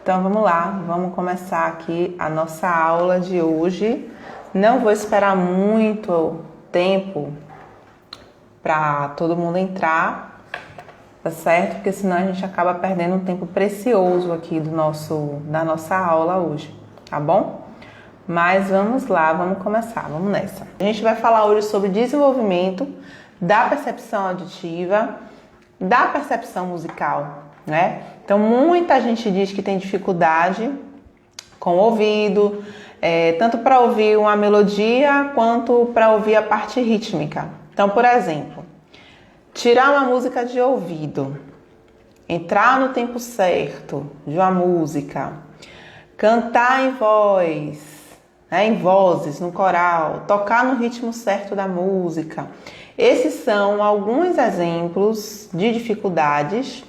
Então vamos lá, vamos começar aqui a nossa aula de hoje. Não vou esperar muito tempo para todo mundo entrar, tá certo? Porque senão a gente acaba perdendo um tempo precioso aqui da nossa aula hoje, tá bom? Mas vamos lá, vamos começar, vamos nessa. A gente vai falar hoje sobre desenvolvimento da percepção auditiva, da percepção musical, né? Então muita gente diz que tem dificuldade com o ouvido, tanto para ouvir uma melodia quanto para ouvir a parte rítmica. Então, por exemplo, tirar uma música de ouvido, entrar no tempo certo de uma música, cantar em voz, em vozes, no coral, tocar no ritmo certo da música. Esses são alguns exemplos de dificuldades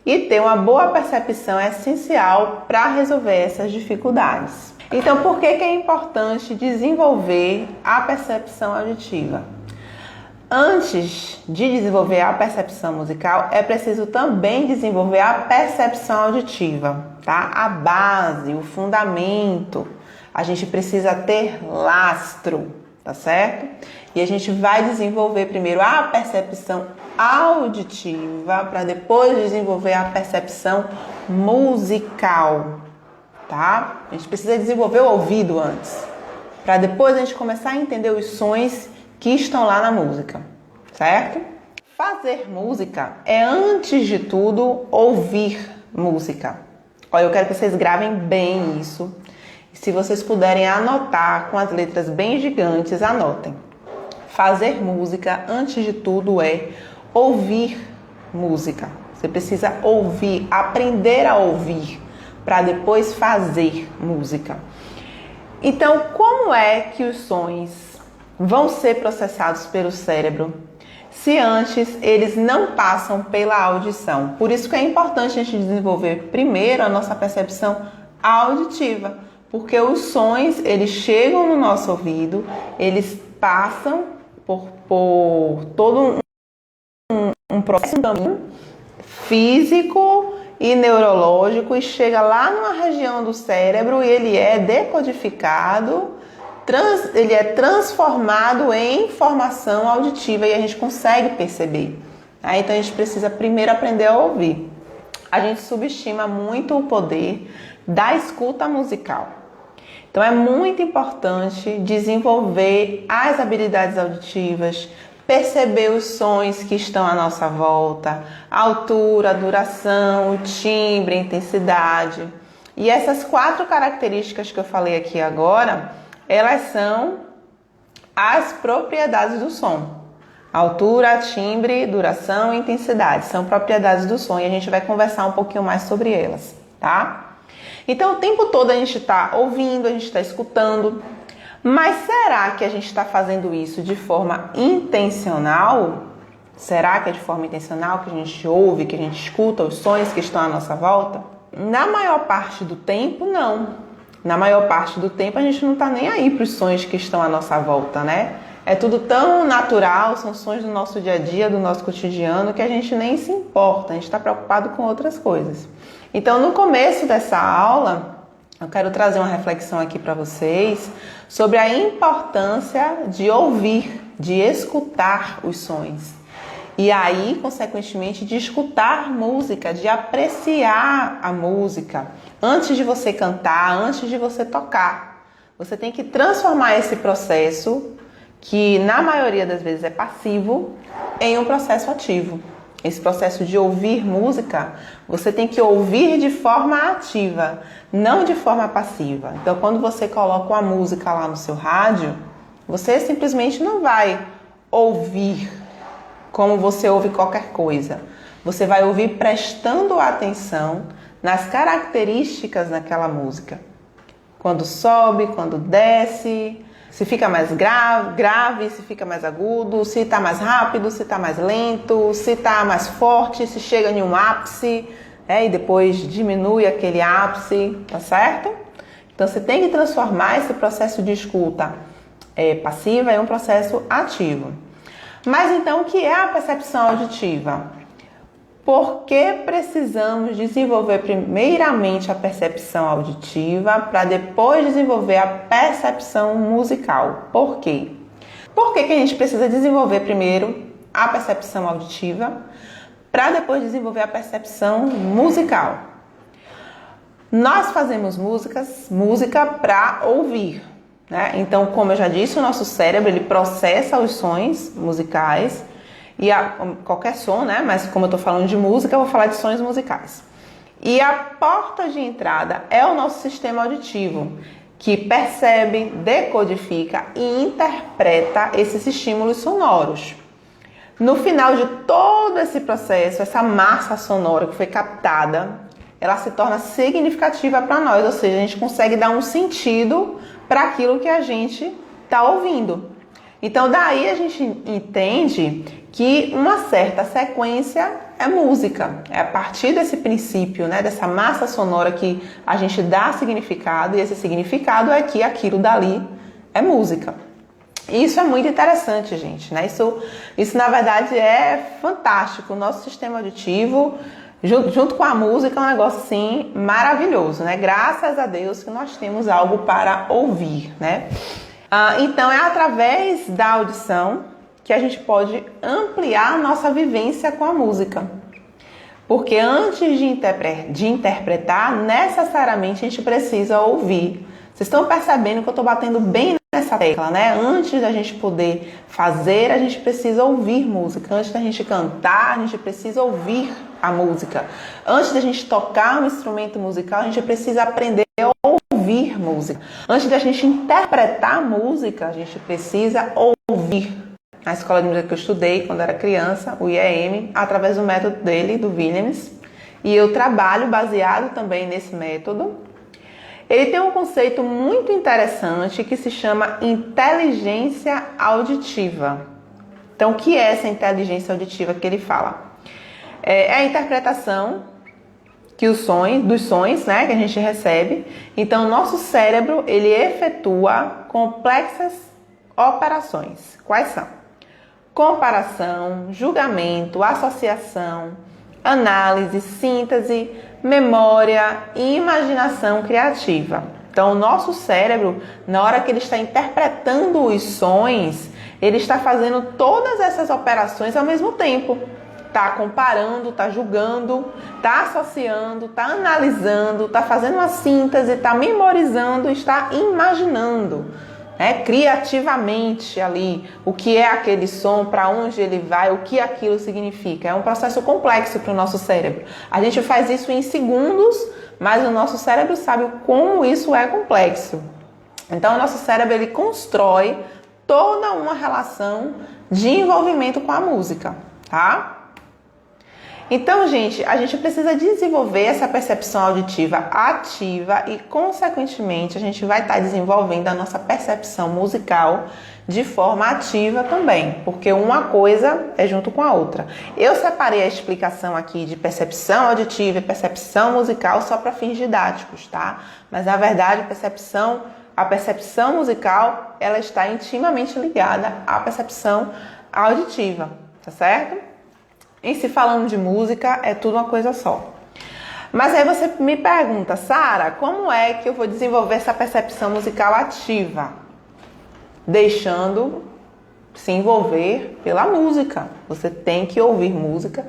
e ter uma boa percepção é essencial para resolver essas dificuldades. Então, por que é importante desenvolver a percepção auditiva? Antes de desenvolver a percepção musical, é preciso também desenvolver a percepção auditiva, tá? A base, o fundamento. A gente precisa ter lastro, tá certo? E a gente vai desenvolver primeiro a percepção auditiva para depois desenvolver a percepção musical, tá? A gente precisa desenvolver o ouvido antes, para depois a gente começar a entender os sons que estão lá na música, certo? Fazer música é, antes de tudo, ouvir música. Olha, eu quero que vocês gravem bem isso. E se vocês puderem anotar com as letras bem gigantes, anotem. Fazer música, antes de tudo, é ouvir música. Você precisa ouvir, aprender a ouvir, para depois fazer música. Então, como é que os sons vão ser processados pelo cérebro se antes eles não passam pela audição? Por isso que é importante a gente desenvolver primeiro a nossa percepção auditiva, porque os sons, eles chegam no nosso ouvido, eles passam por todo um processo físico e neurológico e chega lá numa região do cérebro e ele é decodificado, ele é transformado em informação auditiva e a gente consegue perceber. Então a gente precisa primeiro aprender a ouvir. A gente subestima muito o poder da escuta musical. Então é muito importante desenvolver as habilidades auditivas, perceber os sons que estão à nossa volta, a altura, a duração, o timbre, a intensidade. E essas 4 características que eu falei aqui agora, elas são as propriedades do som. Altura, timbre, duração e intensidade são propriedades do som e a gente vai conversar um pouquinho mais sobre elas, tá? Então, o tempo todo a gente está ouvindo, a gente está escutando, mas será que a gente está fazendo isso de forma intencional? Será que é de forma intencional que a gente ouve, que a gente escuta os sons que estão à nossa volta? Na maior parte do tempo, não. Na maior parte do tempo, a gente não está nem aí para os sons que estão à nossa volta, né? É tudo tão natural, são sons do nosso dia a dia, do nosso cotidiano, que a gente nem se importa, a gente está preocupado com outras coisas. Então, no começo dessa aula, eu quero trazer uma reflexão aqui para vocês sobre a importância de ouvir, de escutar os sons. E aí, consequentemente, de escutar música, de apreciar a música. Antes de você cantar, antes de você tocar. Você tem que transformar esse processo, que na maioria das vezes é passivo, em um processo ativo. Esse processo de ouvir música, você tem que ouvir de forma ativa, não de forma passiva. Então, quando você coloca uma música lá no seu rádio, você simplesmente não vai ouvir como você ouve qualquer coisa. Você vai ouvir prestando atenção nas características daquela música. Quando sobe, quando desce, se fica mais grave, se fica mais agudo, se está mais rápido, se está mais lento, se está mais forte, se chega em um ápice, e depois diminui aquele ápice, tá certo? Então você tem que transformar esse processo de escuta passiva em um processo ativo. Mas então, o que é a percepção auditiva? por que precisamos desenvolver primeiramente a percepção auditiva para depois desenvolver a percepção musical? Por quê? Por que a gente precisa desenvolver primeiro a percepção auditiva para depois desenvolver a percepção musical? Nós fazemos música para ouvir, né? Então, como eu já disse, o nosso cérebro ele processa os sons musicais e qualquer som, né? Mas como eu estou falando de música, eu vou falar de sons musicais. E a porta de entrada é o nosso sistema auditivo, que percebe, decodifica e interpreta esses estímulos sonoros. No final de todo esse processo, essa massa sonora que foi captada, ela se torna significativa para nós, ou seja, a gente consegue dar um sentido para aquilo que a gente está ouvindo. Então, daí a gente entende que uma certa sequência é música. É a partir desse princípio, né, dessa massa sonora que a gente dá significado, e esse significado é que aquilo dali é música. E isso é muito interessante, gente, né? Isso na verdade é fantástico. O nosso sistema auditivo, junto com a música, é um negócio assim maravilhoso, né? Graças a Deus que nós temos algo para ouvir, né? Então é através da audição que a gente pode ampliar a nossa vivência com a música. Porque antes de interpretar, necessariamente a gente precisa ouvir. Vocês estão percebendo que eu estou batendo bem nessa tecla, né? Antes da gente poder fazer, a gente precisa ouvir música. Antes da gente cantar, a gente precisa ouvir a música. Antes da gente tocar um instrumento musical, a gente precisa aprender a ouvir música. Antes da gente interpretar música, a gente precisa ouvir. Na escola de música que eu estudei quando era criança, o IEM, através do método dele, do Williams, e eu trabalho baseado também nesse método. Ele tem um conceito muito interessante que se chama inteligência auditiva. Então, o que é essa inteligência auditiva que ele fala? É a interpretação dos sons, né, que a gente recebe. Então, o nosso cérebro, ele efetua complexas operações. Quais são? Comparação, julgamento, associação, análise, síntese, memória e imaginação criativa. Então, o nosso cérebro, na hora que ele está interpretando os sons, ele está fazendo todas essas operações ao mesmo tempo. Está comparando, está julgando, está associando, está analisando, está fazendo uma síntese, está memorizando, está imaginando, né, criativamente ali o que é aquele som, para onde ele vai, o que aquilo significa. É um processo complexo para o nosso cérebro. A gente faz isso em segundos, mas o nosso cérebro sabe como isso é complexo. Então, o nosso cérebro ele constrói toda uma relação de envolvimento com a música, tá? Então, gente, a gente precisa desenvolver essa percepção auditiva ativa e, consequentemente, a gente vai estar desenvolvendo a nossa percepção musical de forma ativa também, porque uma coisa é junto com a outra. Eu separei a explicação aqui de percepção auditiva e percepção musical só para fins didáticos, tá? Mas, na verdade, a percepção musical, ela está intimamente ligada à percepção auditiva, tá certo? Em se falando de música, é tudo uma coisa só. Mas aí você me pergunta, Sara, como é que eu vou desenvolver essa percepção musical ativa? Deixando se envolver pela música. Você tem que ouvir música,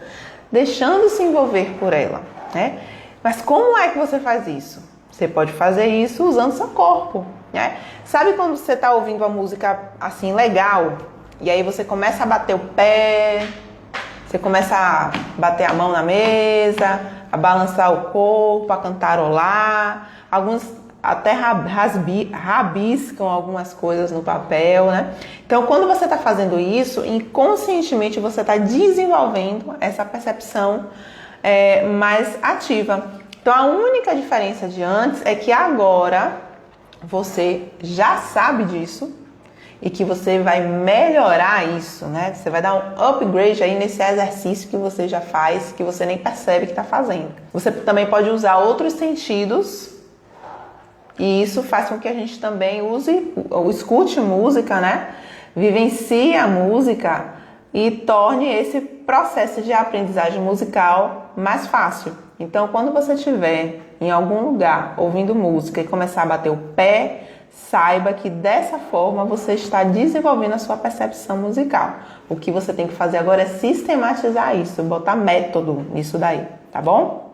deixando se envolver por ela, né? Mas como é que você faz isso? Você pode fazer isso usando seu corpo, né? Sabe quando você está ouvindo uma música assim legal, e aí você começa a bater o pé, você começa a bater a mão na mesa, a balançar o corpo, a cantarolar. Alguns até rabiscam algumas coisas no papel, né? Então, quando você está fazendo isso, inconscientemente você está desenvolvendo essa percepção mais ativa. Então, a única diferença de antes é que agora você já sabe disso, e que você vai melhorar isso, né? Você vai dar um upgrade aí nesse exercício que você já faz, que você nem percebe que está fazendo. Você também pode usar outros sentidos, e isso faz com que a gente também escute música, né? Vivencie a música e torne esse processo de aprendizagem musical mais fácil. Então, quando você estiver em algum lugar ouvindo música e começar a bater o pé, saiba que dessa forma você está desenvolvendo a sua percepção musical. O que você tem que fazer agora é sistematizar isso, botar método nisso daí, tá bom?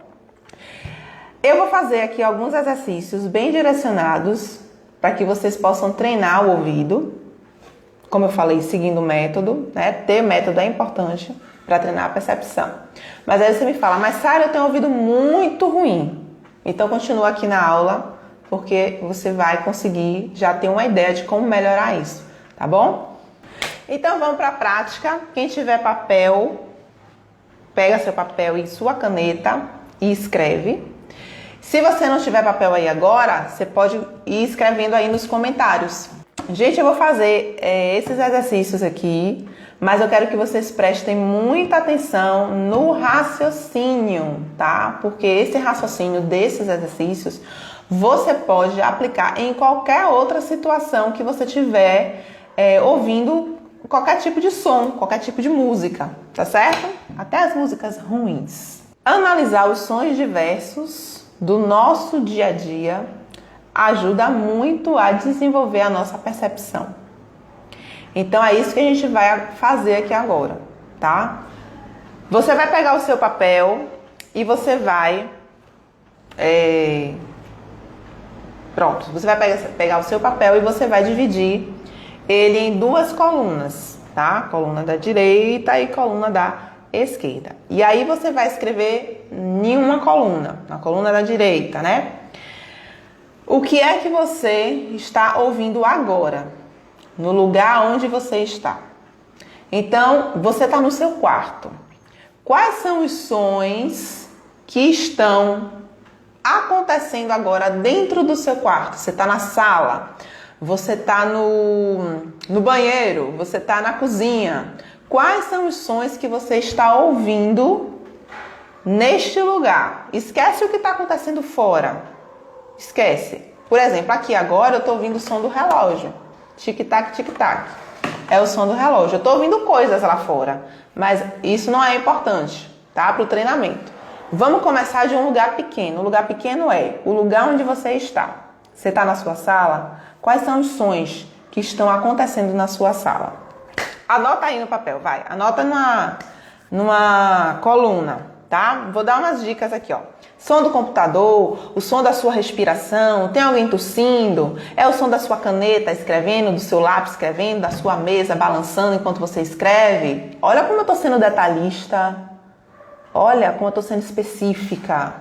Eu vou fazer aqui alguns exercícios bem direcionados para que vocês possam treinar o ouvido. Como eu falei, seguindo o método, né? Ter método é importante para treinar a percepção. Mas aí você me fala, mas Sara, eu tenho ouvido muito ruim. Então continua aqui na aula, porque você vai conseguir já ter uma ideia de como melhorar isso, tá bom? Então vamos para a prática. Quem tiver papel, pega seu papel e sua caneta e escreve. Se você não tiver papel aí agora, você pode ir escrevendo aí nos comentários. Gente, eu vou fazer esses exercícios aqui, mas eu quero que vocês prestem muita atenção no raciocínio, tá? Porque esse raciocínio desses exercícios você pode aplicar em qualquer outra situação que você tiver ouvindo qualquer tipo de som, qualquer tipo de música, tá certo? Até as músicas ruins. Analisar os sons diversos do nosso dia a dia ajuda muito a desenvolver a nossa percepção. Então é isso que a gente vai fazer aqui agora, tá? Você vai pegar o seu papel e você vai... Pronto, você vai pegar o seu papel e você vai dividir ele em duas colunas, tá? Coluna da direita e coluna da esquerda. E aí você vai escrever em uma coluna, na coluna da direita, né? O que é que você está ouvindo agora, no lugar onde você está? Então, você está no seu quarto. Quais são os sons que estão acontecendo agora dentro do seu quarto? Você está na sala, você está no banheiro, você está na cozinha. Quais são os sons que você está ouvindo neste lugar? Esquece o que está acontecendo fora. Esquece. Por exemplo, aqui agora eu estou ouvindo o som do relógio. Tic-tac, tic-tac. É o som do relógio. Eu estou ouvindo coisas lá fora, mas isso não é importante, tá? Para o treinamento. Vamos começar de um lugar pequeno. O lugar pequeno é o lugar onde você está. Você está na sua sala? Quais são os sons que estão acontecendo na sua sala? Anota aí no papel, vai. Anota numa coluna, tá? Vou dar umas dicas aqui, ó. Som do computador, o som da sua respiração, tem alguém tossindo, é o som da sua caneta escrevendo, do seu lápis escrevendo, da sua mesa balançando enquanto você escreve. Olha como eu tô sendo detalhista, olha como eu tô sendo específica,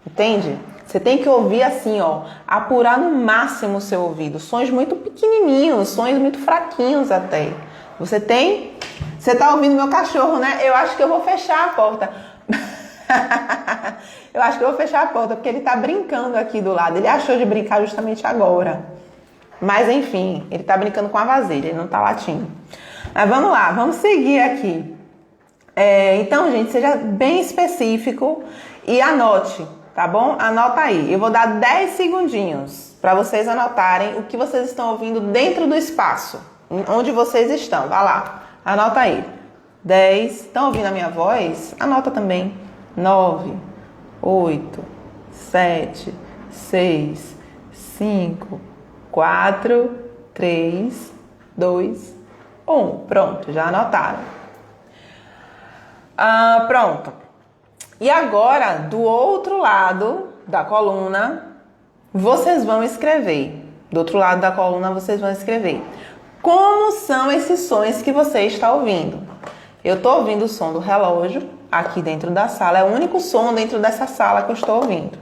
entende? Você tem que ouvir assim, ó, apurar no máximo o seu ouvido, sons muito pequenininhos, sons muito fraquinhos até. Você tá ouvindo meu cachorro, né? Eu acho que eu vou fechar a porta. Eu acho que eu vou fechar a porta, porque ele tá brincando aqui do lado. Ele achou de brincar justamente agora. Mas, enfim, ele tá brincando com a vasilha, ele não tá latindo. Mas vamos lá, vamos seguir aqui. Então, gente, seja bem específico e anote, tá bom? Anota aí. Eu vou dar 10 segundinhos para vocês anotarem o que vocês estão ouvindo dentro do espaço, onde vocês estão. Vai lá, anota aí. 10. Estão ouvindo a minha voz? Anota também. 9, 8, 7, 6, 5, 4, 3, 2, 1. Pronto, já anotaram. Pronto. E agora, do outro lado da coluna, vocês vão escrever. Do outro lado da coluna, vocês vão escrever. Como são esses sons que você está ouvindo? Eu estou ouvindo o som do relógio aqui dentro da sala. É o único som dentro dessa sala que eu estou ouvindo.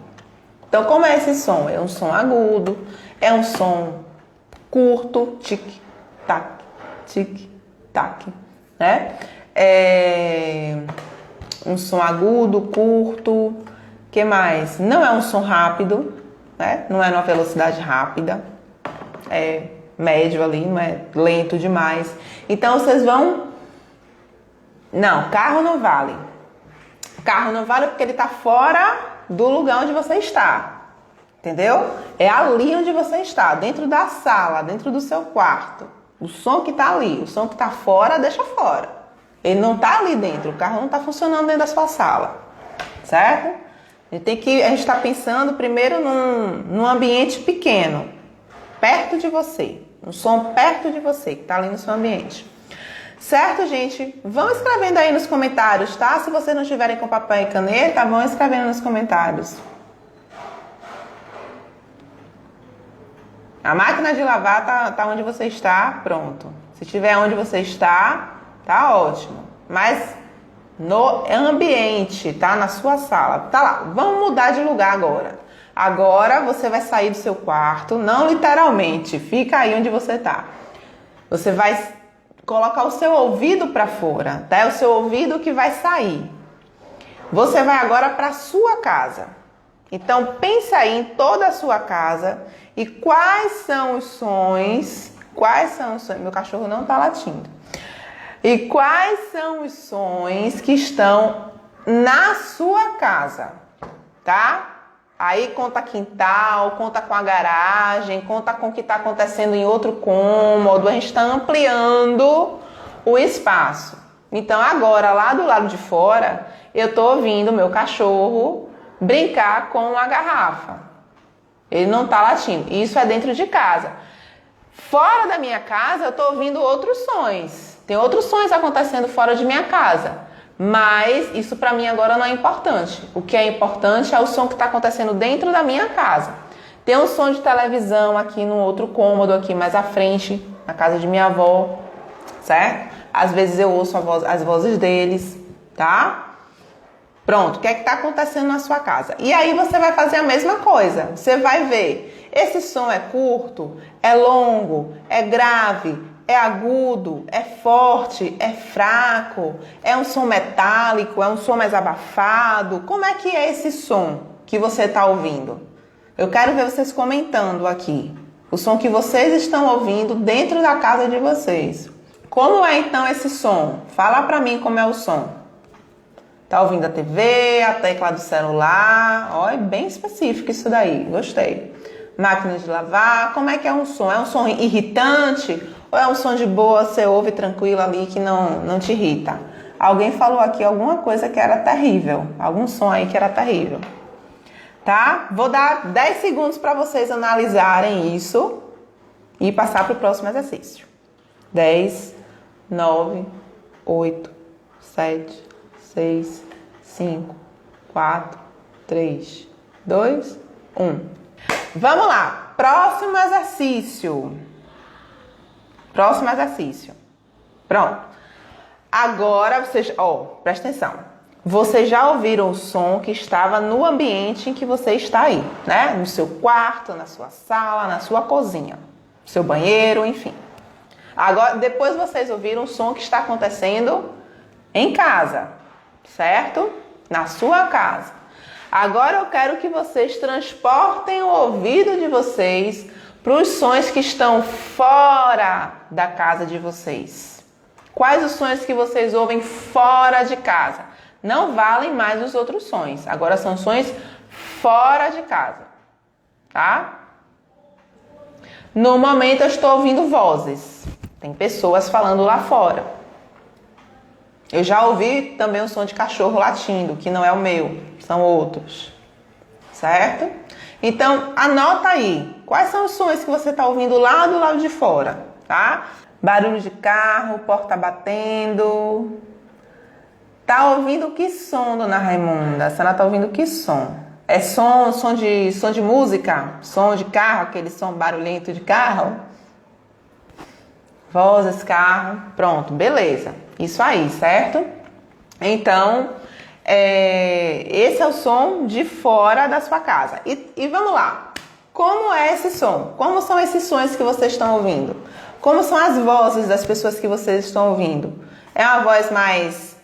Então, como é esse som? É um som agudo, é um som curto, tic-tac, tic-tac, né? É um som agudo, curto. Que mais? Não é um som rápido, né? Não é numa velocidade rápida. É médio ali, não é lento demais. Então, vocês vão... Não, carro não vale. Carro não vale porque ele está fora do lugar onde você está. Entendeu? É ali onde você está, dentro da sala, dentro do seu quarto. O som que está ali, o som que está fora, deixa fora. Ele não está ali dentro, o carro não está funcionando dentro da sua sala, certo? A gente está pensando primeiro num ambiente pequeno, perto de você, um som perto de você, que está ali no seu ambiente. Certo, gente? Vão escrevendo aí nos comentários, tá? Se vocês não estiverem com papel e caneta, vão escrevendo nos comentários. A máquina de lavar tá onde você está, pronto. Se tiver onde você está, tá ótimo. Mas no ambiente, tá? Na sua sala, tá lá. Vamos mudar de lugar agora. Agora você vai sair do seu quarto, não literalmente, fica aí onde você tá. Você vai colocar o seu ouvido para fora, tá? É o seu ouvido que vai sair. Você vai agora para sua casa. Então pensa aí em toda a sua casa e quais são os sons, meu cachorro não tá latindo. E quais são os sons que estão na sua casa, tá? Aí conta quintal, conta com a garagem, conta com o que está acontecendo em outro cômodo. A gente está ampliando o espaço. Então agora, lá do lado de fora, eu estou ouvindo meu cachorro brincar com a garrafa. Ele não está latindo. Isso é dentro de casa. Fora da minha casa, eu estou ouvindo outros sons. Tem outros sons acontecendo fora de minha casa. Mas isso para mim agora não é importante. O que é importante é o som que está acontecendo dentro da minha casa. Tem um som de televisão aqui no outro cômodo, aqui mais à frente, na casa de minha avó, certo? Às vezes eu ouço as vozes deles, tá? Pronto, o que é que está acontecendo na sua casa? E aí você vai fazer a mesma coisa. Você vai ver, esse som é curto, é longo, é grave, é agudo, é forte, é fraco, é um som metálico, é um som mais abafado. Como é que é esse som que você está ouvindo? Eu quero ver vocês comentando aqui. O som que vocês estão ouvindo dentro da casa de vocês. Como é então esse som? Fala pra mim como é o som. Tá ouvindo a TV, a tecla do celular? Ó, é bem específico isso daí, gostei. Máquina de lavar, como é que é um som? É um som irritante? Ou é um som de boa, você ouve tranquilo ali que não te irrita? Alguém falou aqui alguma coisa que era terrível. Algum som aí que era terrível. Tá? Vou dar 10 segundos para vocês analisarem isso e passar para o próximo exercício. 10, 9, 8, 7, 6, 5, 4, 3, 2, 1. Vamos lá. Próximo exercício. Próximo exercício. Pronto. Agora vocês, presta atenção. Vocês já ouviram o som que estava no ambiente em que você está aí, né? No seu quarto, na sua sala, na sua cozinha, no seu banheiro, enfim. Agora, depois vocês ouviram o som que está acontecendo em casa, certo? Na sua casa. Agora eu quero que vocês transportem o ouvido de vocês para os sons que estão fora da casa de vocês. Quais os sons que vocês ouvem fora de casa? Não valem mais os outros sons. Agora são sons fora de casa, tá? No momento eu estou ouvindo vozes. Tem pessoas falando lá fora. Eu já ouvi também o som de cachorro latindo, que não é o meu, são outros. Certo? Então, anota aí. Quais são os sons que você está ouvindo lá do lado de fora, tá? Barulho de carro, porta batendo. Tá ouvindo que som, dona Raimunda? A senhora tá ouvindo que som? É som de música? Som de carro, aquele som barulhento de carro? Vozes, carro. Pronto, beleza. Isso aí, certo? Então, esse é o som de fora da sua casa. E vamos lá. Como é esse som? Como são esses sons que vocês estão ouvindo? Como são as vozes das pessoas que vocês estão ouvindo? É uma voz mais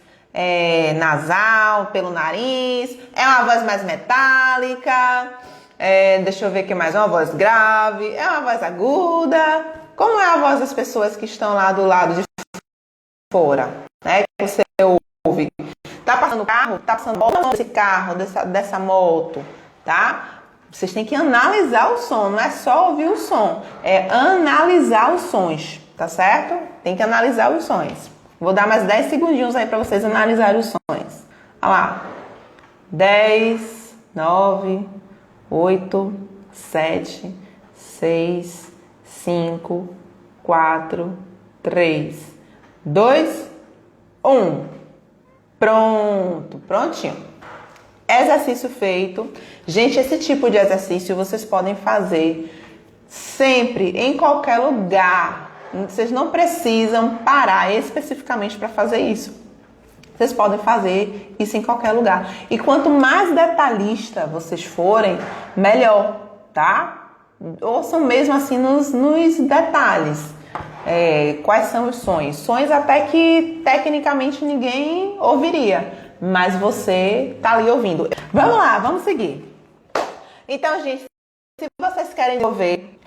nasal, pelo nariz? É uma voz mais metálica? Deixa eu ver o que mais. É uma voz grave? É uma voz aguda? Como é a voz das pessoas que estão lá do lado de fora? Né? Que você ouve? Tá passando carro? Tá passando moto desse carro, dessa moto? Tá? Vocês têm que analisar o som, não é só ouvir o som, é analisar os sons, tá certo? Tem que analisar os sons. Vou dar mais 10 segundinhos aí para vocês analisarem os sons. Olha lá. 10, 9, 8, 7, 6, 5, 4, 3, 2, 1. Pronto, prontinho. Exercício feito. Gente, esse tipo de exercício vocês podem fazer sempre, em qualquer lugar. Vocês não precisam parar especificamente para fazer isso. Vocês podem fazer isso em qualquer lugar. E quanto mais detalhista vocês forem, melhor, tá? Ouçam mesmo assim nos detalhes. Quais são os sons? Sons até que tecnicamente ninguém ouviria, mas você tá ali ouvindo. Vamos lá, vamos seguir. Então, gente, se vocês querem desenvolver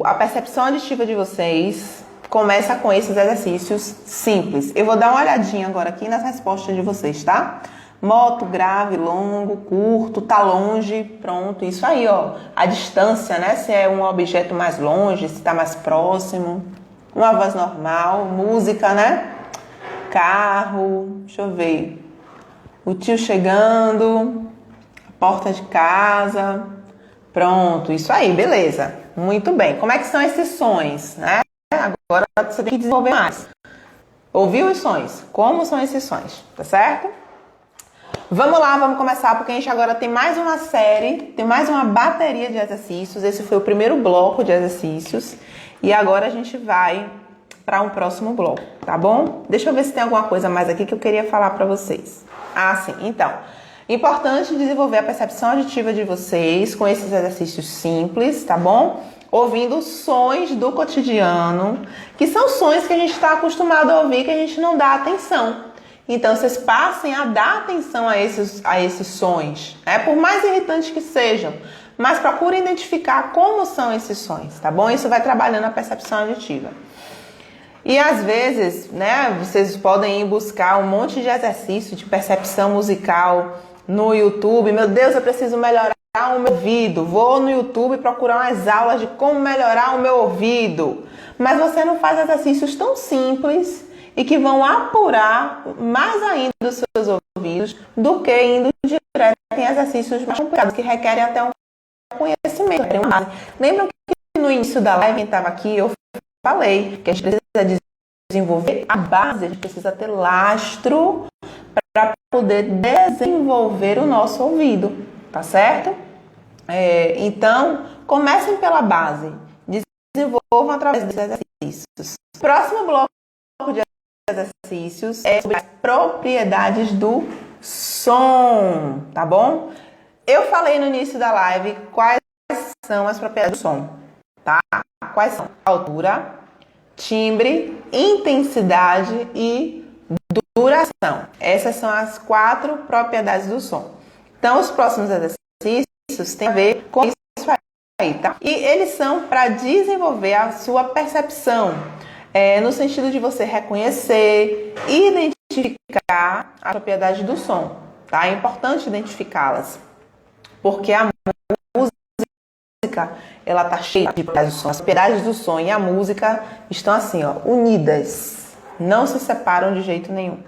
a percepção auditiva de vocês, começa com esses exercícios simples. Eu vou dar uma olhadinha agora aqui nas respostas de vocês, tá? Moto, grave, longo, curto, tá longe, pronto. Isso aí, ó. A distância, né? Se é um objeto mais longe, se tá mais próximo. Uma voz normal, música, né? Carro, deixa eu ver. O tio chegando, porta de casa. Pronto, isso aí, beleza. Muito bem. Como é que são esses sons, né? Agora você tem que desenvolver mais. Ouviu os sons? Como são esses sons? Tá certo? Vamos lá, vamos começar, porque a gente agora tem mais uma série, tem mais uma bateria de exercícios. Esse foi o primeiro bloco de exercícios. E agora a gente vai para um próximo bloco, tá bom? Deixa eu ver se tem alguma coisa mais aqui que eu queria falar para vocês. Ah, sim. Então, importante desenvolver a percepção auditiva de vocês com esses exercícios simples, tá bom? Ouvindo sons do cotidiano, que são sons que a gente está acostumado a ouvir, que a gente não dá atenção. Então, vocês passem a dar atenção a esses sons, né? Por mais irritantes que sejam, mas procurem identificar como são esses sons, tá bom? Isso vai trabalhando a percepção auditiva. E às vezes, né, vocês podem ir buscar um monte de exercício de percepção musical no YouTube. Meu Deus, eu preciso melhorar o meu ouvido. Vou no YouTube procurar umas aulas de como melhorar o meu ouvido. Mas você não faz exercícios tão simples e que vão apurar mais ainda os seus ouvidos do que indo direto em exercícios mais complicados, que requerem até um conhecimento. Lembram que no início da live, quem estava aqui, eu falei que a gente precisa desenvolver a base, a gente precisa ter lastro para poder desenvolver o nosso ouvido, tá certo? Então, comecem pela base, desenvolvam através desses exercícios. Próximo bloco de exercícios é sobre as propriedades do som, tá bom? Eu falei no início da live quais são as propriedades do som, tá? Quais são? Altura, timbre, intensidade e duração. Essas são as 4 propriedades do som. Então, os próximos exercícios têm a ver com isso aí, tá? E eles são para desenvolver a sua percepção, no sentido de você reconhecer e identificar a propriedade do som, tá? É importante identificá-las, porque a música, ela tá cheia de propriedades do som. As propriedades do som e a música estão assim, ó, unidas, não se separam de jeito nenhum.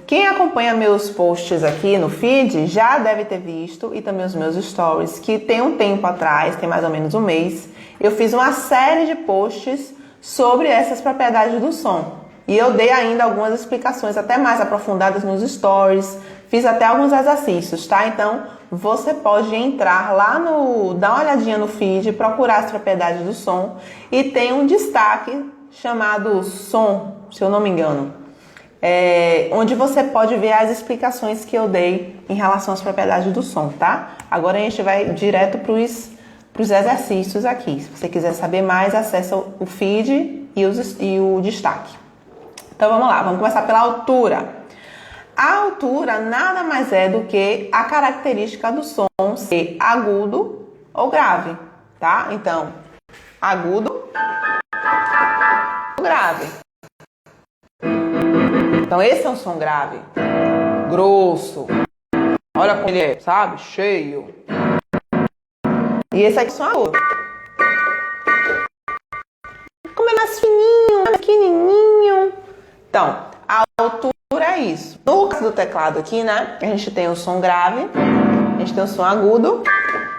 Quem acompanha meus posts aqui no feed já deve ter visto, e também os meus stories, que tem um tempo atrás, tem mais ou menos um mês, eu fiz uma série de posts sobre essas propriedades do som. E eu dei ainda algumas explicações até mais aprofundadas nos stories, fiz até alguns exercícios, tá? Então, você pode entrar lá dar uma olhadinha no feed, procurar as propriedades do som, e tem um destaque chamado som, se eu não me engano, onde você pode ver as explicações que eu dei em relação às propriedades do som, tá? Agora a gente vai direto para os exercícios aqui. Se você quiser saber mais, acessa o feed e o destaque. Então vamos lá, vamos começar pela altura. A altura nada mais é do que a característica do som ser agudo ou grave, tá? Então, agudo ou grave. Então esse é um som grave, grosso. Olha como ele é, sabe? Cheio. E esse aqui é o som agudo. Como é mais fininho, pequenininho. Então, a altura é isso. No caso do teclado aqui, né, a gente tem o som grave, a gente tem o som agudo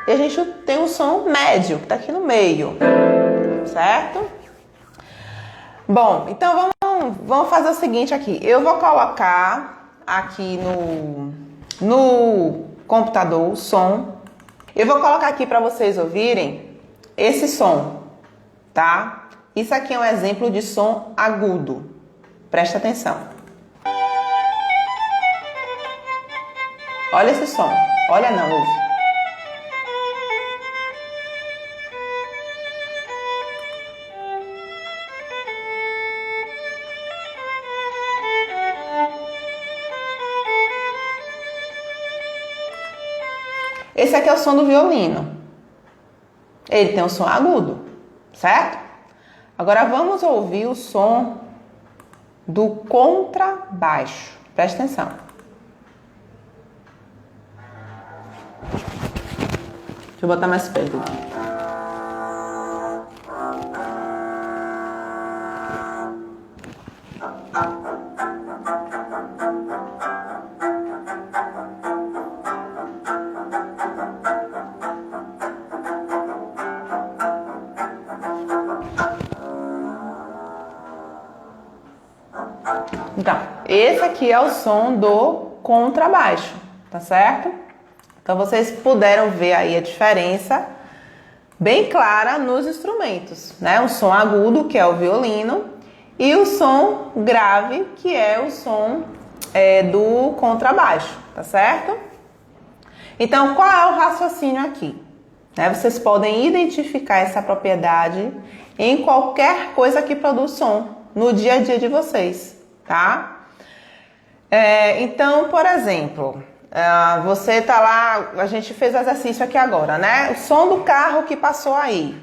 e a gente tem o som médio, que tá aqui no meio, certo? Bom, então vamos fazer o seguinte aqui. Eu vou colocar aqui no computador o som. Eu vou colocar aqui para vocês ouvirem esse som, tá? Isso aqui é um exemplo de som agudo. Presta atenção. Olha esse som. Olha não, ouve. Esse aqui é o som do violino. Ele tem um som agudo, certo? Agora vamos ouvir o som do contrabaixo. Presta atenção. Deixa eu botar mais perto aqui. Então, esse aqui é o som do contrabaixo, tá certo? Então, vocês puderam ver aí a diferença bem clara nos instrumentos, né? O som agudo, que é o violino, e o som grave, que é o som do contrabaixo, tá certo? Então, qual é o raciocínio aqui? Vocês podem identificar essa propriedade em qualquer coisa que produz som no dia a dia de vocês, tá? Então, por exemplo, você tá lá, a gente fez o exercício aqui agora, né? O som do carro que passou aí.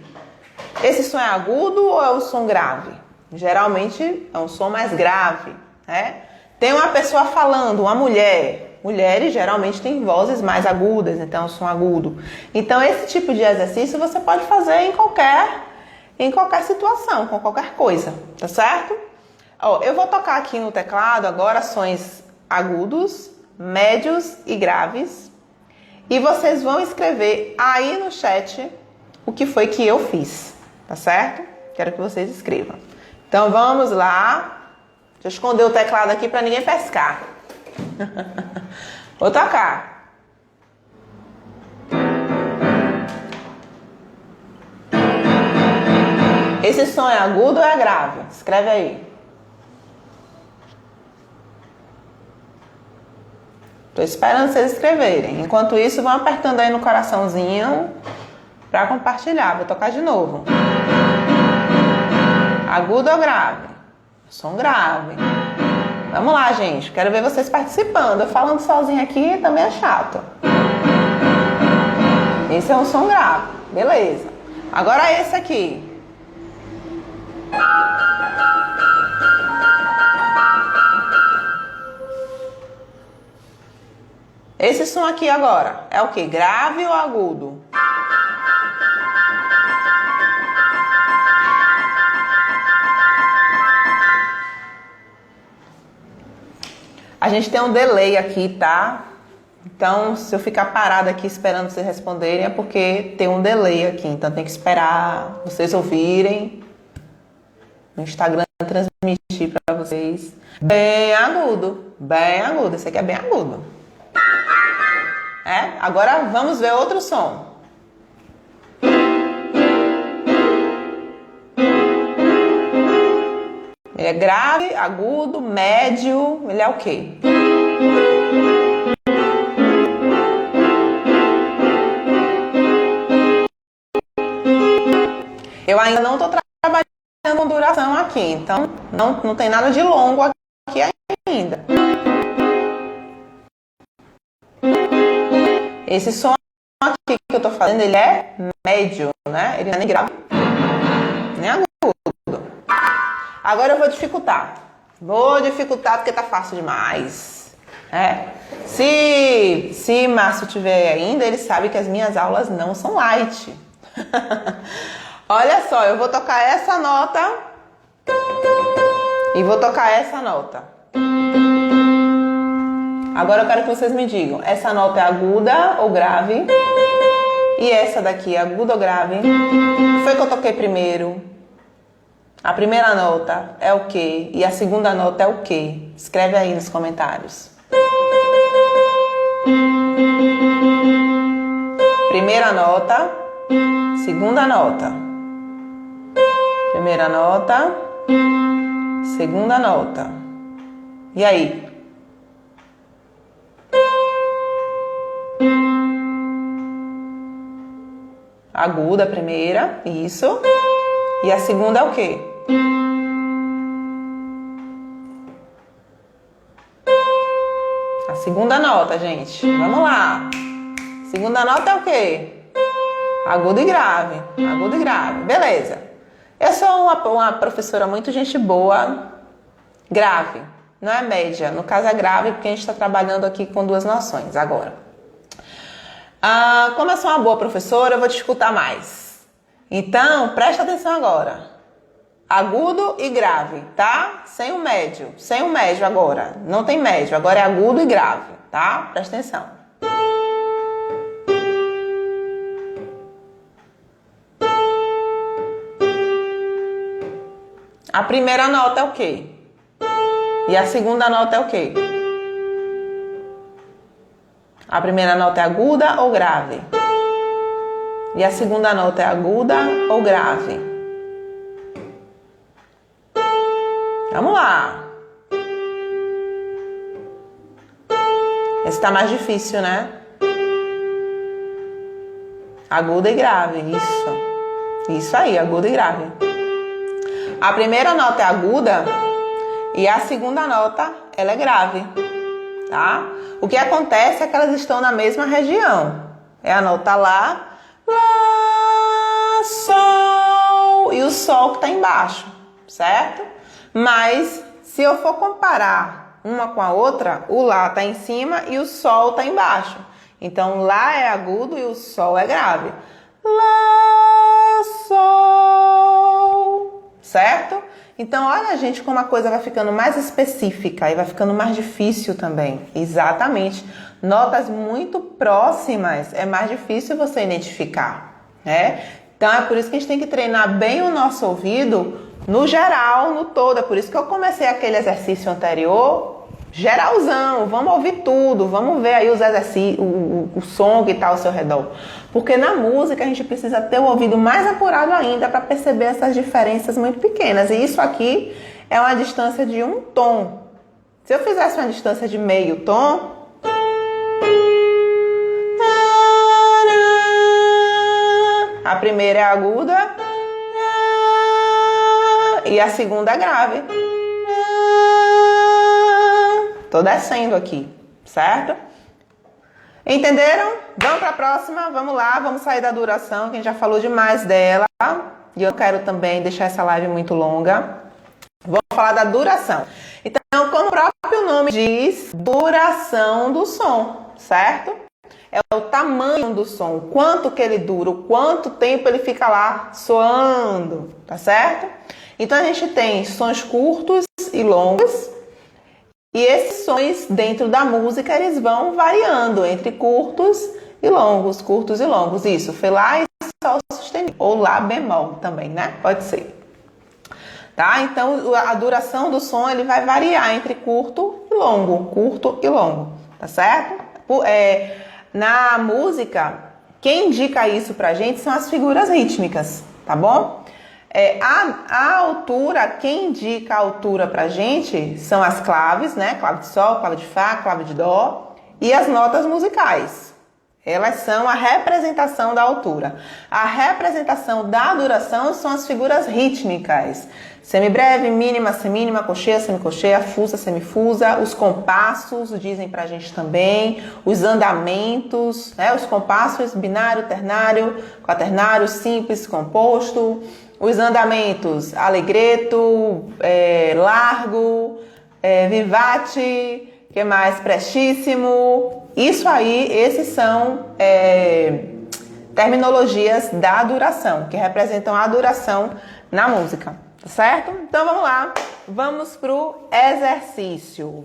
Esse som é agudo ou é o som grave? Geralmente é um som mais grave, né? Tem uma pessoa falando, uma mulher. Mulheres geralmente têm vozes mais agudas, então é um som agudo. Então, esse tipo de exercício você pode fazer em qualquer situação, com qualquer coisa, tá certo? Eu vou tocar aqui no teclado agora sons agudos, médios e graves. E vocês vão escrever aí no chat o que foi que eu fiz, tá certo? Quero que vocês escrevam. Então vamos lá. Deixa eu esconder o teclado aqui para ninguém pescar. Vou tocar. Esse som é agudo ou é grave? Escreve aí. Tô esperando vocês escreverem. Enquanto isso, vão apertando aí no coraçãozinho para compartilhar. Vou tocar de novo. Agudo ou grave? Som grave. Vamos lá, gente. Quero ver vocês participando. Eu falando sozinho aqui também é chato. Esse é um som grave. Beleza. Agora esse aqui. Esse som aqui agora é o que? Grave ou agudo? A gente tem um delay aqui, tá? Então, se eu ficar parada aqui esperando vocês responderem, é porque tem um delay aqui. Então, tem que esperar vocês ouvirem. No Instagram transmitir para vocês. Bem agudo. Bem agudo. Esse aqui é bem agudo. Agora vamos ver outro som. Ele é grave, agudo, médio. Ele é o quê? Eu ainda não estou trabalhando com duração aqui, então não tem nada de longo aqui ainda. Esse som aqui que eu tô fazendo, ele é médio, né? Ele não é nem grave, nem agudo. Agora eu vou dificultar. Vou dificultar porque tá fácil demais. Se Márcio tiver ainda, ele sabe que as minhas aulas não são light. Olha só, eu vou tocar essa nota. E vou tocar essa nota. Agora eu quero que vocês me digam, essa nota é aguda ou grave? E essa daqui é aguda ou grave? O que foi que eu toquei primeiro? A primeira nota é o quê? E a segunda nota é o quê? Escreve aí nos comentários. Primeira nota, segunda nota. Primeira nota, segunda nota. E aí? Aguda a primeira, isso. E a segunda é o quê? A segunda nota, gente. Vamos lá. Segunda nota é o quê? Agudo e grave. Agudo e grave. Beleza. Eu sou uma professora muito gente boa. Grave. Não é média. No caso é grave porque a gente está trabalhando aqui com duas noções agora. Como eu sou uma boa professora, eu vou te escutar mais. Então, presta atenção agora. Agudo e grave, tá? Sem o médio. Sem o médio agora. Não tem médio. Agora é agudo e grave, tá? Presta atenção. A primeira nota é o quê? E a segunda nota é o quê? A primeira nota é aguda ou grave? E a segunda nota é aguda ou grave? Vamos lá. Esse tá mais difícil, né? Aguda e grave, isso. Isso aí, aguda e grave. A primeira nota é aguda e a segunda nota, ela é grave, tá? O que acontece é que elas estão na mesma região. É a nota Lá, Lá, Sol e o Sol que está embaixo, certo? Mas se eu for comparar uma com a outra, o Lá está em cima e o Sol está embaixo. Então, Lá é agudo e o Sol é grave. Lá, Sol, certo? Então, olha, gente, como a coisa vai ficando mais específica e vai ficando mais difícil também. Exatamente. Notas muito próximas é mais difícil você identificar, né? Então, é por isso que a gente tem que treinar bem o nosso ouvido no geral, no todo. É por isso que eu comecei aquele exercício anterior, geralzão. Vamos ouvir tudo, vamos ver aí os exercícios, o som que está ao seu redor. Porque na música a gente precisa ter o ouvido mais apurado ainda para perceber essas diferenças muito pequenas. E isso aqui é uma distância de um tom. Se eu fizesse uma distância de meio tom, a primeira é aguda e a segunda é grave. Tô descendo aqui, certo? Entenderam? Vamos para a próxima, vamos lá, vamos sair da duração, que a gente já falou demais dela. E eu quero também deixar essa live muito longa. Vamos falar da duração. Então, como o próprio nome diz, duração do som, certo? É o tamanho do som, o quanto que ele dura, o quanto tempo ele fica lá soando, tá certo? Então, a gente tem sons curtos e longos. E esses sons dentro da música, eles vão variando entre curtos e longos, curtos e longos. Isso, Fê Lá e Sol sustenido. Ou Lá bemol também, né? Pode ser. Tá? Então, a duração do som, ele vai variar entre curto e longo, tá certo? Na música, quem indica isso pra gente são as figuras rítmicas, tá bom? A altura, quem indica a altura pra gente são as claves, né? Clave de Sol, clave de Fá, clave de Dó e as notas musicais. Elas são a representação da altura. A representação da duração são as figuras rítmicas. Semibreve, mínima, semínima, cocheia, semicocheia, fusa, semifusa. Os compassos dizem pra gente também. Os andamentos, né? Os compassos, binário, ternário, quaternário, simples, composto. Os andamentos, allegretto, largo, vivace, que mais? Prestissimo. Isso aí, esses são terminologias da duração, que representam a duração na música, certo? Então vamos lá, vamos pro exercício.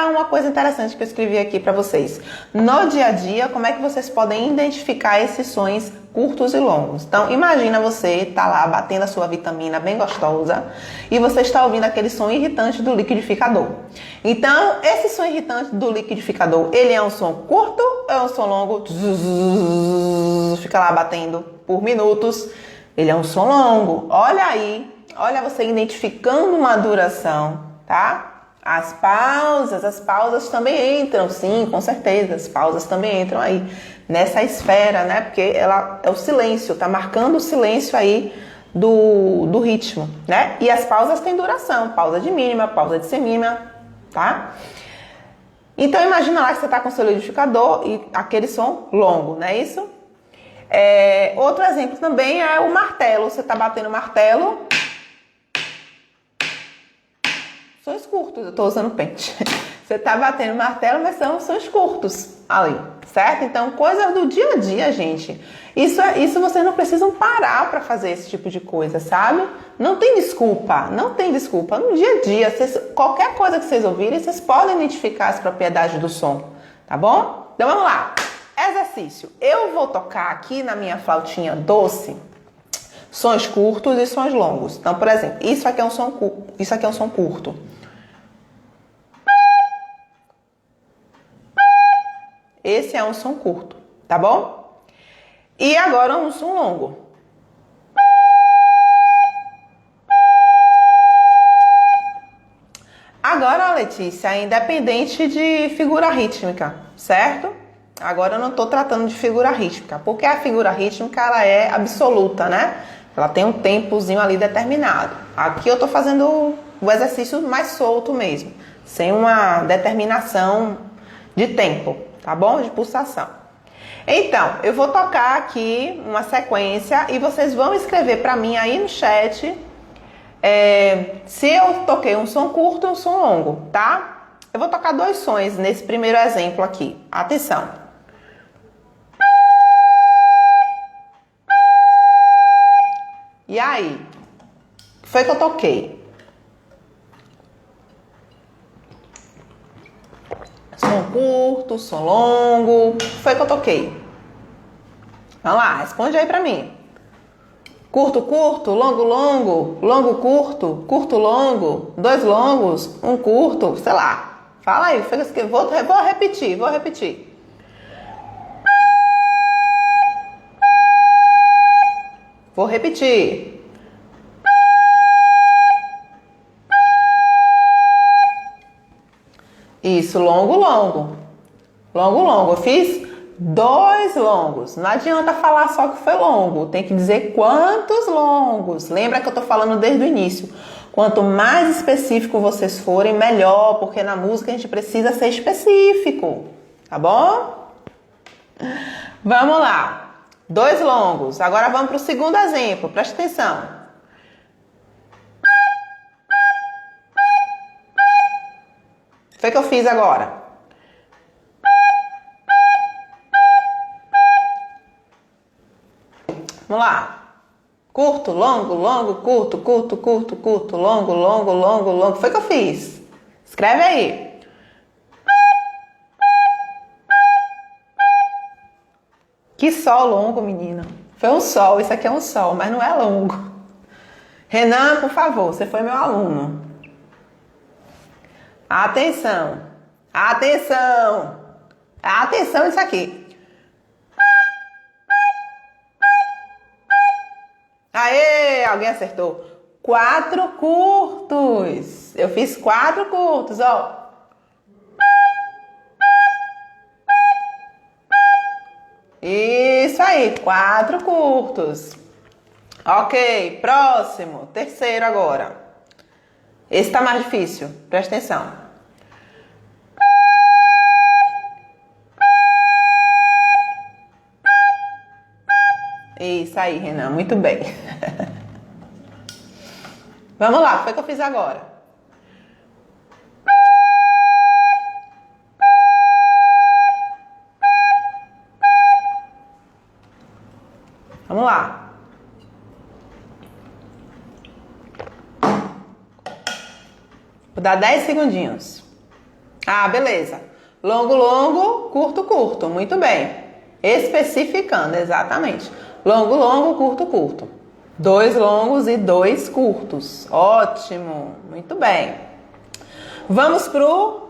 Uma coisa interessante que eu escrevi aqui para vocês. No dia a dia, como é que vocês podem identificar esses sons curtos e longos? Então, imagina você tá lá batendo a sua vitamina bem gostosa e você está ouvindo aquele som irritante do liquidificador. Então, esse som irritante do liquidificador, ele é um som curto ou é um som longo? Fica lá batendo por minutos. Ele é um som longo. Olha aí, olha você identificando uma duração, tá? As pausas também entram, sim, com certeza, as pausas também entram aí nessa esfera, né? Porque ela é o silêncio, tá marcando o silêncio aí do ritmo, né? E as pausas têm duração, pausa de mínima, pausa de semínima, tá? Então imagina lá que você tá com o seu liquidificador e aquele som longo, não é isso? Outro exemplo também é o martelo, você tá batendo o martelo. Sons curtos, eu tô usando pente. Você tá batendo martelo, mas são sons curtos ali, certo? Então, coisas do dia a dia, gente. Isso vocês não precisam parar para fazer esse tipo de coisa, sabe? Não tem desculpa. No dia a dia, qualquer coisa que vocês ouvirem, vocês podem identificar as propriedades do som, tá bom? Então, vamos lá. Exercício. Eu vou tocar aqui na minha flautinha doce sons curtos e sons longos. Então, por exemplo, isso aqui é um som curto. Esse é um som curto, tá bom? E agora um som longo. Agora, Letícia, independente de figura rítmica, certo? Agora eu não estou tratando de figura rítmica, porque a figura rítmica ela é absoluta, né? Ela tem um tempozinho ali determinado. Aqui eu estou fazendo o exercício mais solto mesmo, sem uma determinação de tempo, tá bom? De pulsação. Então, eu vou tocar aqui uma sequência e vocês vão escrever para mim aí no chat se eu toquei um som curto ou um som longo, tá? Eu vou tocar dois sons nesse primeiro exemplo aqui. Atenção. E aí? O que foi que eu toquei? Som curto, som longo. O que foi que eu toquei? Vamos lá, responde aí pra mim. Curto, curto, longo, longo, longo, curto, longo, dois longos, um curto, sei lá. Fala aí, vou repetir. Vou repetir. Isso, longo, longo. Longo, longo. Eu fiz dois longos. Não adianta falar só que foi longo. Tem que dizer quantos longos. Lembra que eu tô falando desde o início. Quanto mais específico vocês forem, melhor. Porque na música a gente precisa ser específico. Tá bom? Vamos lá. Dois longos. Agora vamos para o segundo exemplo. Presta atenção. O que foi que eu fiz agora? Vamos lá. Curto, longo, longo, curto, longo, longo, longo, longo. O que foi que eu fiz? Escreve aí. Que sol longo, menina. Foi um sol, isso aqui é um sol, mas não é longo. Renan, por favor, você foi meu aluno. Atenção. Atenção. Atenção isso aqui. Aê, alguém acertou. 4 curtos. Eu fiz 4 curtos, ó. Isso aí, 4 curtos. Ok, próximo. Terceiro agora. Esse tá mais difícil. Presta atenção. Isso aí, Renan. Muito bem. Vamos lá, o que foi que eu fiz agora? Vamos lá. Vou dar 10 segundinhos. Ah, beleza. Longo, longo, curto, curto. Muito bem. Especificando, exatamente. Longo, longo, curto, curto. 2 longos e 2 curtos. Ótimo. Muito bem. Vamos pro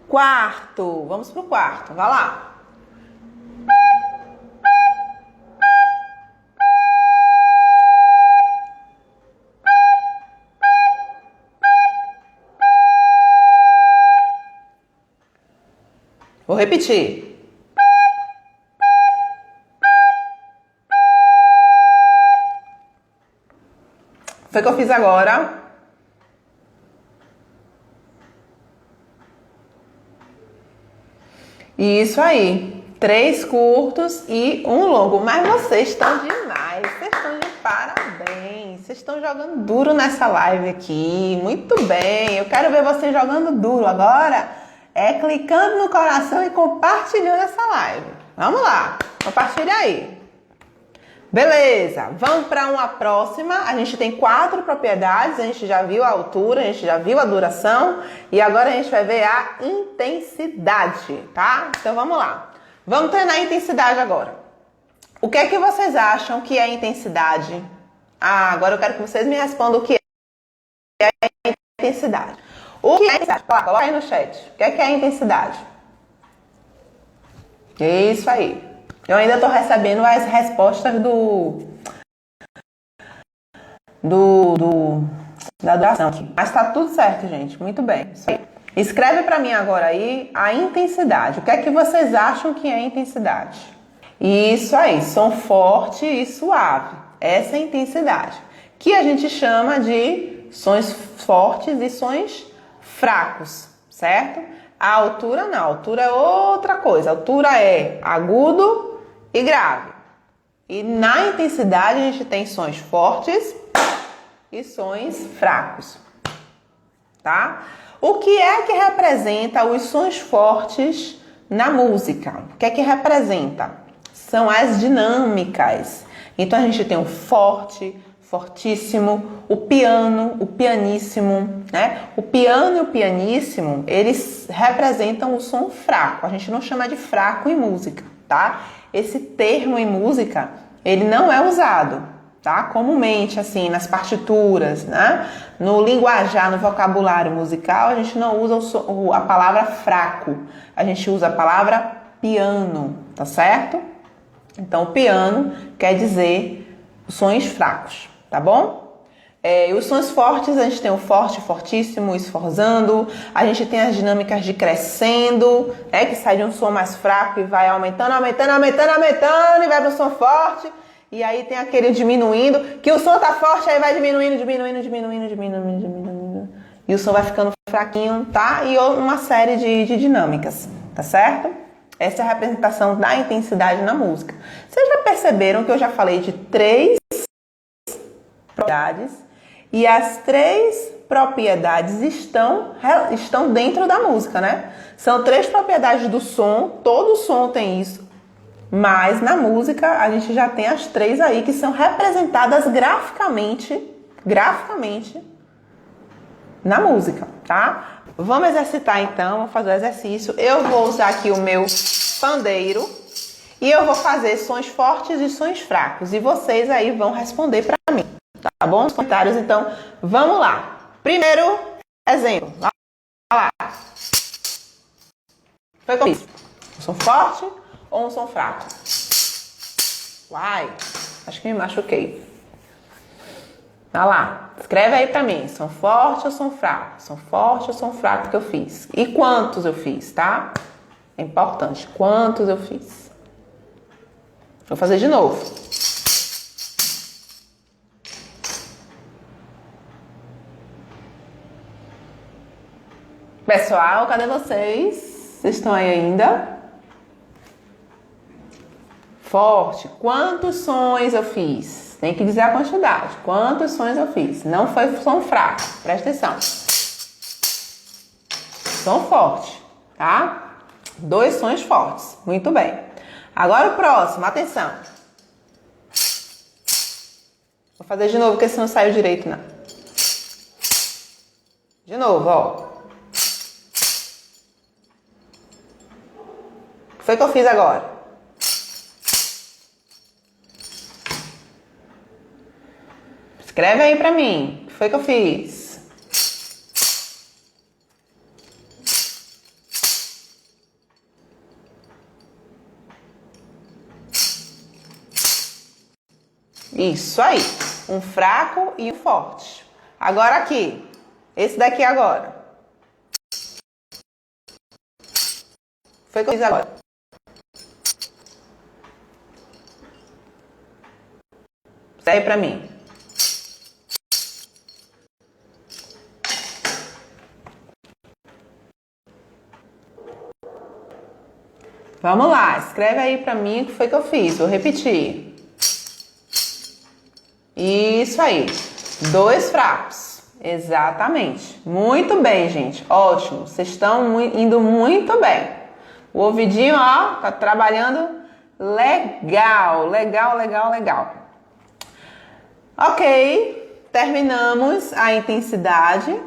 quarto. Vamos pro quarto. Vai lá. Vou repetir. Foi o que eu fiz agora. Isso aí. 3 curtos e 1 longo. Mas vocês estão demais. Vocês estão de parabéns. Vocês estão jogando duro nessa live aqui. Muito bem. Eu quero ver vocês jogando duro agora. Clicando no coração e compartilhando essa live. Vamos lá. Compartilha aí. Beleza, vamos para uma próxima. A gente tem 4 propriedades, a gente já viu a altura, a gente já viu a duração e agora a gente vai ver a intensidade, tá? Então vamos lá. Vamos treinar a intensidade agora. O que é que vocês acham que é intensidade? Ah, agora eu quero que vocês me respondam o que é a intensidade. O que é a intensidade? Coloca aí no chat. O que é a intensidade? Isso aí. Eu ainda estou recebendo as respostas da duração aqui. Mas tá tudo certo, gente. Muito bem. Isso aí. Escreve para mim agora aí a intensidade. O que é que vocês acham que é intensidade? Isso aí. Som forte e suave. Essa é a intensidade. Que a gente chama de sons fortes e sons fracos, certo? A altura não. A altura é outra coisa. A altura é agudo e grave. E na intensidade a gente tem sons fortes e sons fracos, tá? O que é que representa os sons fortes na música? O que é que representa? São as dinâmicas. Então a gente tem o forte, fortíssimo, o piano, o pianíssimo, né? O piano e o pianíssimo, eles representam o som fraco. A gente não chama de fraco em música, tá? Esse termo em música, ele não é usado, tá? Comumente, assim, nas partituras, né? No linguajar, no vocabulário musical, a gente não usa a palavra fraco. A gente usa a palavra piano, tá certo? Então, o piano quer dizer os sons fracos, tá bom? E os sons fortes, a gente tem o forte, fortíssimo, esforzando. A gente tem as dinâmicas de crescendo, que sai de um som mais fraco e vai aumentando, aumentando, aumentando, aumentando e vai para o som forte. E aí tem aquele diminuindo, que o som tá forte, aí vai diminuindo, diminuindo, diminuindo, diminuindo, diminuindo. E o som vai ficando fraquinho, tá? E uma série de dinâmicas, tá certo? Essa é a representação da intensidade na música. Vocês já perceberam que eu já falei de 3 propriedades e as 3 propriedades estão dentro da música, né? São 3 propriedades do som, todo som tem isso, mas na música a gente já tem as 3 aí que são representadas graficamente na música, tá? Vamos exercitar então, vamos fazer o exercício. Eu vou usar aqui o meu pandeiro e eu vou fazer sons fortes e sons fracos e vocês aí vão responder para mim. Tá bom? Nos comentários, então, vamos lá. Primeiro exemplo. Vai lá. Foi como isso. Um som forte ou um som fraco? Uai, acho que me machuquei. Vai lá. Escreve aí pra mim. Som forte ou som fraco? Som forte ou som fraco que eu fiz? E quantos eu fiz, tá? É importante. Quantos eu fiz? Vou fazer de novo. Pessoal, cadê vocês? Vocês estão aí ainda? Forte. Quantos sons eu fiz? Tem que dizer a quantidade. Quantos sons eu fiz? Não foi som fraco. Presta atenção. Som forte, tá? 2 sons fortes. Muito bem. Agora o próximo. Atenção. Vou fazer de novo, porque senão não saiu direito, não. De novo, ó. O que foi que eu fiz agora? Escreve aí pra mim. O que foi que eu fiz? Isso aí. Um fraco e um forte. Agora aqui. Esse daqui agora. O que foi que eu fiz agora? Escreve aí pra mim. Vamos lá, escreve aí pra mim o que foi que eu fiz. Vou repetir. Isso aí. 2 fracos. Exatamente. Muito bem, gente. Ótimo. Vocês estão indo muito bem. O ouvidinho, ó, tá trabalhando legal. Legal, legal, legal. Ok. Terminamos a intensidade.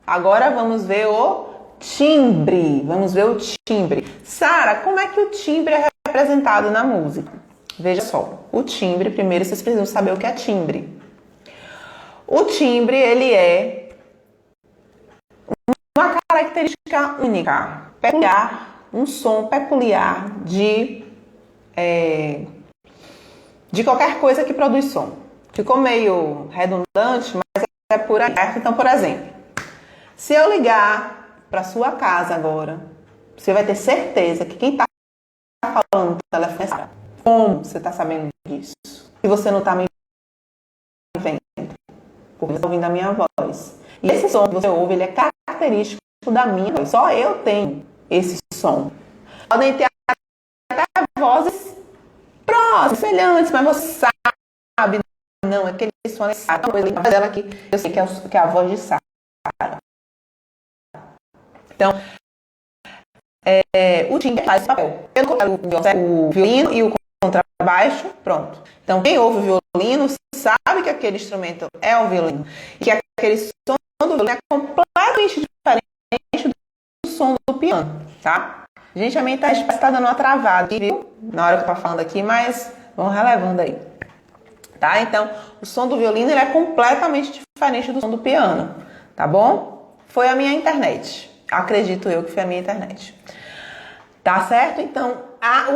Agora vamos ver o timbre. Vamos ver o timbre. Sara, como é que o timbre é representado na música? Veja só. O timbre, primeiro vocês precisam saber o que é timbre. O timbre, ele é uma característica única, peculiar, um som peculiar de qualquer coisa que produz som. Ficou meio redundante, mas é por aí. Então, por exemplo, se eu ligar para sua casa agora, você vai ter certeza que quem está falando no telefone é Sara. Como você está sabendo disso? Se você não está me vendo, porque você está ouvindo a minha voz. E esse som que você ouve, ele é característico da minha voz. Só eu tenho esse som. Podem ter até vozes próximas, semelhantes, mas você sabe, não, aquele som é Sara. Então, coisa dela aqui, eu sei que é a voz de Sara. Então, o timbre faz esse papel. Eu coloco o violino e o contrabaixo, pronto. Então, quem ouve o violino sabe que aquele instrumento é o violino. E que aquele som do violino é completamente diferente do som do piano, tá? Gente, a minha está dando uma travada, viu? Na hora que eu tô falando aqui, mas vamos relevando aí. Tá? Então, o som do violino ele é completamente diferente do som do piano, tá bom? Foi a minha internet. Acredito eu que foi a minha internet. Tá certo? Então,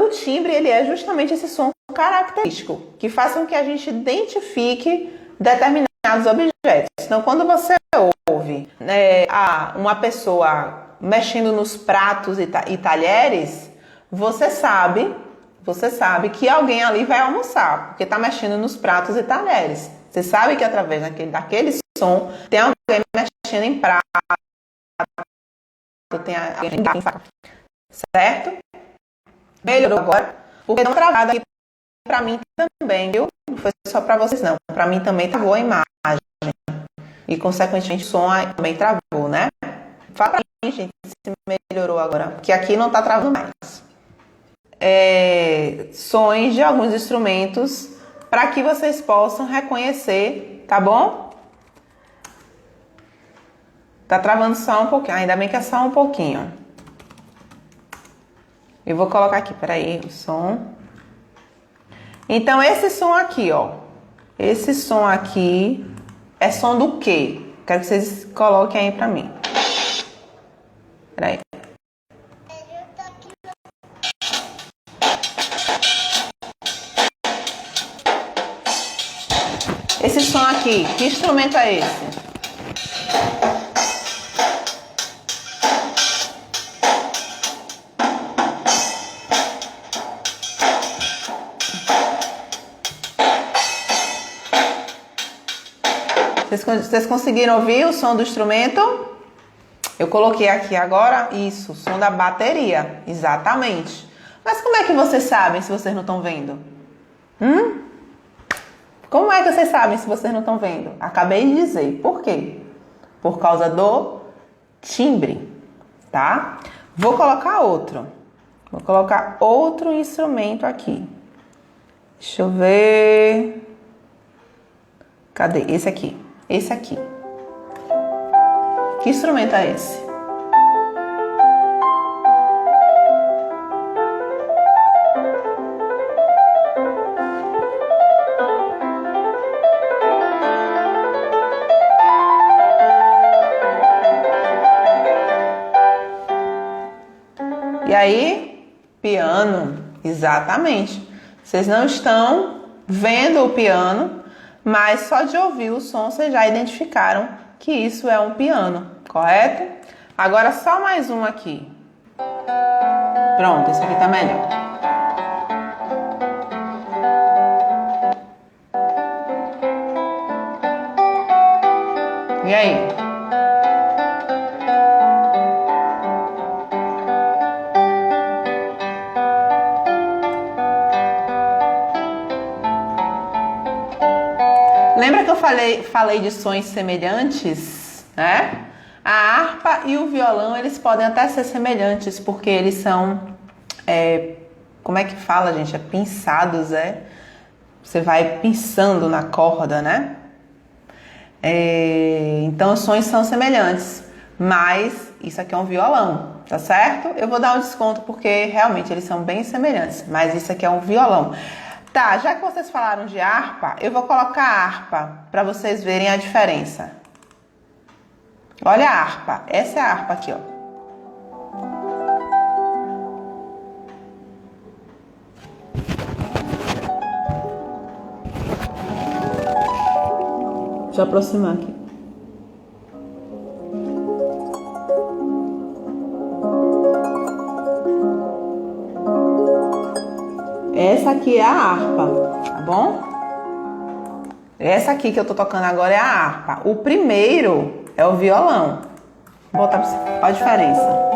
o timbre, ele é justamente esse som característico, que faz com que a gente identifique determinados objetos. Então, quando você ouve uma pessoa mexendo nos pratos e talheres, você sabe que alguém ali vai almoçar, porque está mexendo nos pratos e talheres. Você sabe que através daquele som tem alguém mexendo em prato, tem alguém em faca. Certo? Melhorou agora? Porque deu uma travada aqui pra mim também, viu? Não foi só pra vocês, não. Pra mim também travou a imagem. E, consequentemente, o som também travou, né? Fala pra mim, gente, se melhorou agora. Porque aqui não tá travando mais. Sons de alguns instrumentos para que vocês possam reconhecer, tá bom? Tá travando só um pouquinho. Ainda bem que é só um pouquinho. Eu vou colocar aqui, peraí, o som. Então, esse som aqui, ó. Esse som aqui é som do quê? Quero que vocês coloquem aí pra mim. Peraí. Esse som aqui, que instrumento é esse? Vocês conseguiram ouvir o som do instrumento? Eu coloquei aqui agora, isso, o som da bateria, exatamente. Mas como é que vocês sabem se vocês não estão vendo? Como é que vocês sabem se vocês não estão vendo? Acabei de dizer. Por quê? Por causa do timbre, tá? Vou colocar outro. Vou colocar outro instrumento aqui. Deixa eu ver. Cadê? Esse aqui. Esse aqui. Que instrumento é esse? E aí, piano, exatamente. Vocês não estão vendo o piano, mas só de ouvir o som vocês já identificaram que isso é um piano, correto? Agora só mais um aqui. Pronto, esse aqui tá melhor. E aí? Lembra que eu falei de sons semelhantes, né? A harpa e o violão, eles podem até ser semelhantes, porque eles são, como é que fala, gente? É pinçados, Você vai pinçando na corda, né? Então, os sons são semelhantes, mas isso aqui é um violão, tá certo? Eu vou dar um desconto porque realmente eles são bem semelhantes, mas isso aqui é um violão. Tá, já que vocês falaram de harpa, eu vou colocar a harpa para vocês verem a diferença. Olha a harpa, essa é a harpa aqui, ó. Deixa eu aproximar aqui. Essa aqui é a harpa, tá bom? Essa aqui que eu tô tocando agora é a harpa. O primeiro é o violão. Vou botar pra você. Olha a diferença.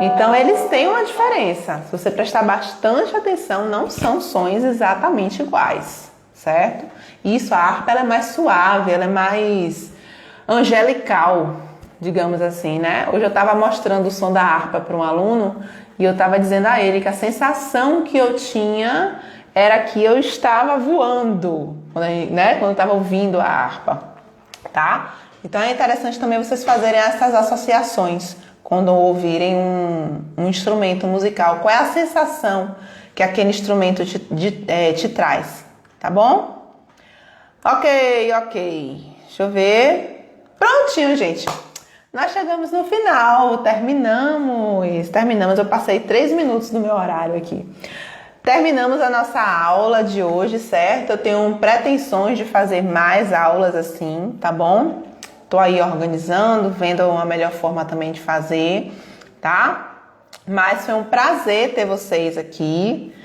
Então, eles têm uma diferença. Se você prestar bastante atenção, não são sons exatamente iguais, certo? Isso, a harpa ela é mais suave, ela é mais angelical, digamos assim, né? Hoje eu estava mostrando o som da harpa para um aluno e eu estava dizendo a ele que a sensação que eu tinha era que eu estava voando, né? Quando eu estava ouvindo a harpa, tá? Então é interessante também vocês fazerem essas associações quando ouvirem um instrumento musical. Qual é a sensação que aquele instrumento te traz, tá bom? Ok. Deixa eu ver. Prontinho, gente. Nós chegamos no final. Terminamos. Eu passei 3 minutos do meu horário aqui. Terminamos a nossa aula de hoje, certo? Eu tenho pretensões de fazer mais aulas assim, tá bom? Tô aí organizando, vendo uma melhor forma também de fazer, tá? Mas foi um prazer ter vocês aqui.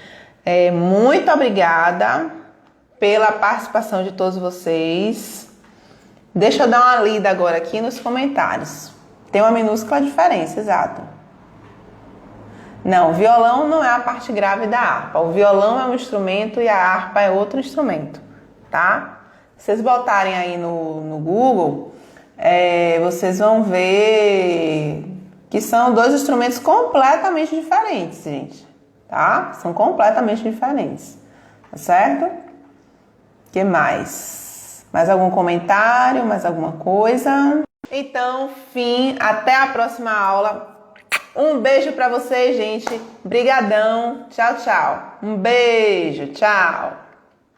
Muito obrigada pela participação de todos vocês. Deixa eu dar uma lida agora aqui nos comentários. Tem uma minúscula diferença, exato. Não, violão não é a parte grave da harpa. O violão é um instrumento e a harpa é outro instrumento, tá? Se vocês botarem aí no Google, vocês vão ver que são 2 instrumentos completamente diferentes, gente, tá? São completamente diferentes, tá certo? Que mais? Mais algum comentário? Mais alguma coisa? Então, até a próxima aula. Um beijo pra vocês, gente. Brigadão. Tchau, tchau. Um beijo. Tchau.